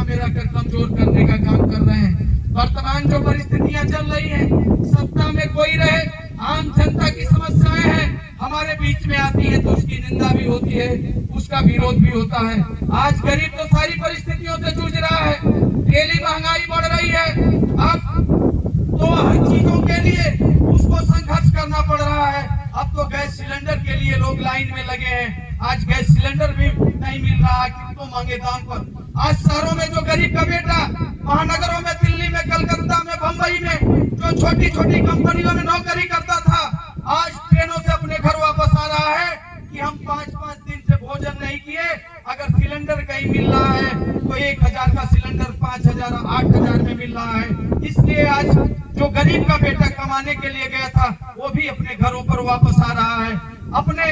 में रखकर कमजोर करने का काम कर रहे हैं। वर्तमान जो परिस्थितियां चल रही हैं, सत्ता में कोई रहे, आम जनता की समस्याएं हैं हमारे बीच में आती है तो उसकी निंदा भी होती है, उसका विरोध भी होता है। आज गरीब तो सारी परिस्थितियों से जूझ रहा है, डेली महंगाई बढ़ रही है, अब तो हर चीजों के लिए उसको संघर्ष करना पड़ रहा है। अब तो गैस सिलेंडर के लिए लोग लाइन में लगे हैं, आज गैस सिलेंडर भी नहीं मिल रहा है कितनों महंगे दाम पर। आज शहरों में जो गरीब का बेटा महानगरों में, दिल्ली में, कलकत्ता में, बंबई में जो छोटी छोटी कंपनियों में नौकरी करता था, आज ट्रेनों से अपने घर वापस आ रहा है कि हम 5-5 दिन से भोजन नहीं किए, अगर सिलेंडर कहीं मिल रहा है तो 1000 का सिलेंडर 5000 8000 में मिल रहा है। इसलिए आज जो गरीब का बेटा कमाने के लिए गया था वो भी अपने घरों पर वापस आ रहा है, अपने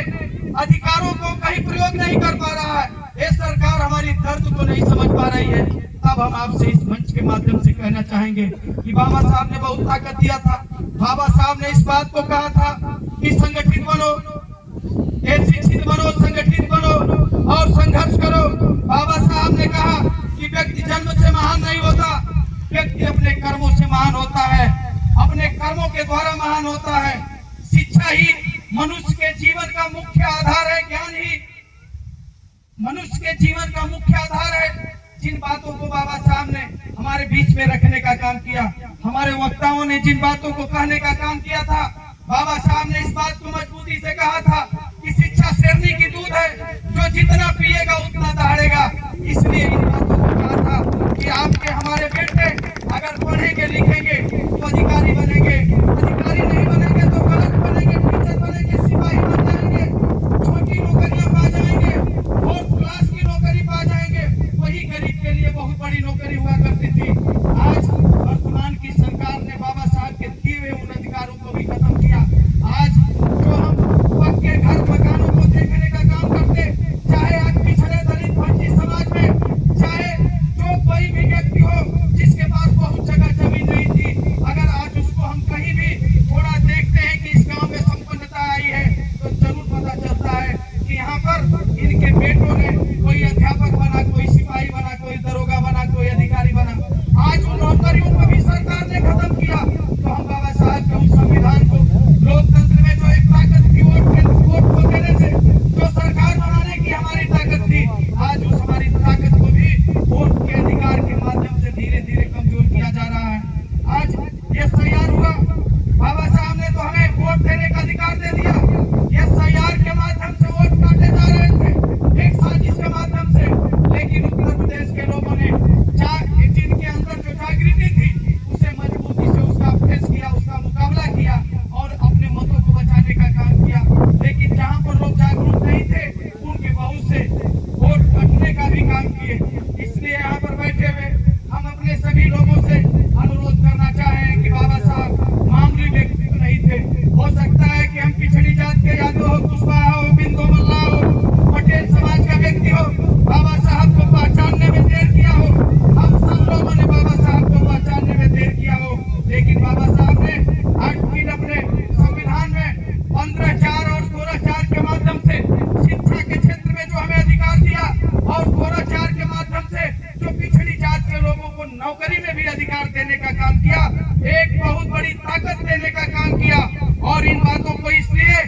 अधिकारों को कहीं प्रयोग नहीं कर पा रहा है। ये सरकार हमारी दर्द को नहीं समझ पा रही है। तब हम आपसे इस मंच के माध्यम से कहना चाहेंगे कि बाबा साहब ने बहुत ताकत दिया था। बाबा साहब ने इस बात को कहा था कि संगठित बनो, शिक्षित बनो, संगठित बनो और संघर्ष करो। बाबा साहब ने कहा कि व्यक्ति जन्म से महान नहीं होता, व्यक्ति अपने कर्मों से महान होता है, अपने कर्मों के द्वारा महान होता है। शिक्षा ही मनुष्य के जीवन का मुख्य आधार है, ज्ञान ही मनुष्य के जीवन का मुख्य आधार है। जिन बातों को बाबा साहब ने हमारे बीच में रखने का काम किया, हमारे वक्ताओं ने जिन बातों को कहने का काम किया था, बाबा साहब ने इस बात को मजबूती से कहा था कि शिक्षा शेरनी की दूध है, जो जितना पिएगा उतना दहाड़ेगा। इसलिए इन बातों को कहा था कि आपके हमारे बेटे अगर पढ़ेंगे लिखेंगे तो अधिकारी बनेंगे, अधिकारी नहीं बनेंगे तो कलर बनेंगे, टीचर बनेंगे, सिपाही बन जाएंगे, छोटी नौकरियां पा जाएंगे, 4th क्लास की नौकरी पा जाएंगे। वही गरीब के लिए बहुत बड़ी नौकरी हुआ करती थी। आज वर्तमान की सरकार ने बाबा साहब के दिए हुए उन अधिकारों को भी खत्म किया। आज जो हम पक्के घर मकानों को देखने का काम करते, चाहे आज पिछड़े दलित वंचित समाज में, चाहे जो कोई भी व्यक्ति हो जिसके पास बहुत जगह जमीन नहीं थी, अगर आज उसको हम कहीं भी थोड़ा देखते हैं कि इस गांव में संपन्नता आई है तो जरूर पता चलता है कि यहाँ पर इनके बेटों ने कोई अध्यापक बना, कोई सिपाही बना, कोई दरोगा बना, कोई अधिकारी बना। आज उन नौकरियों को भी सरकार ने खत्म किया। तो हम बाबा साहब के उस संविधान को, लोकतंत्र में जो एक ताकत थी, वोट को देने से जो सरकार बनाने की हमारी ताकत थी, आज उस हमारी ताकत को भी वोट के अधिकार के माध्यम से धीरे धीरे कमजोर किया जा रहा है। आज SIR हुआ, बाबा साहब ने तो हमें वोट देने का अधिकार दे दिया। SIR के माध्यम से वोट काटे जा रहे थे, एक साजिश के माध्यम से, लेकिन उत्तर प्रदेश के लोगों ने जिनके अंदर जो जागृति थी उसे मजबूती से उसका फेस किया, उसका मुकाबला किया और अपने मतों को बचाने का काम किया। लेकिन जहां पर लोग जागरूक नहीं थे उनके बहुत से वोट कटने का भी काम किए। इसलिए यहाँ पर बैठे हुए हम अपने सभी लोगों से अनुरोध करना चाहें कि बाबा साहब मामूली व्यक्ति तो नहीं थे। हो सकता है कि हम पिछड़ी जात के यादव हो, कुशवाहा हो, बिंदु मल्ला हो, पटेल समाज का व्यक्ति हो, बाबा साहब को पहचानने में देर किया हो, हम सब लोगों ने बाबा साहब को पहचानने में देर किया हो, लेकिन बाबा साहब ने आज फिर अपने संविधान में 15(4) और 16(4) के माध्यम से शिक्षा के क्षेत्र में जो हमें अधिकार दिया और 16(4) के माध्यम से जो पिछड़ी जात के लोगों को नौकरी में भी अधिकार देने का काम किया, एक बहुत बड़ी ताकत देने का काम किया। और इन बातों को इसलिए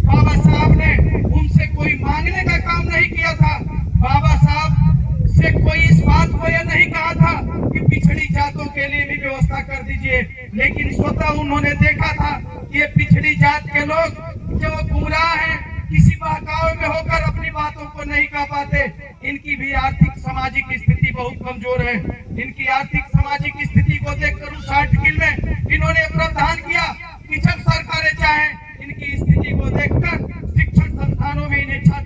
बाबा साहब ने उनसे कोई मांगने का काम नहीं किया था। बाबा साहब से कोई इस बात को यह नहीं कहा था कि पिछड़ी जातों के लिए भी व्यवस्था कर दीजिए, लेकिन स्वतः उन्होंने देखा था कि ये पिछड़ी जात के लोग जो गुमराह हैं, किसी बहकावे में होकर अपनी बातों को नहीं कह पाते, इनकी भी आर्थिक सामाजिक स्थिति बहुत कमजोर है। इनकी आर्थिक सामाजिक स्थिति को देखकर उस आर्टिकल में इन्होंने प्रावधान किया कि जब सरकारें चाहें इनकी स्थिति को देखकर शिक्षण संस्थानों में इन्हें छात्र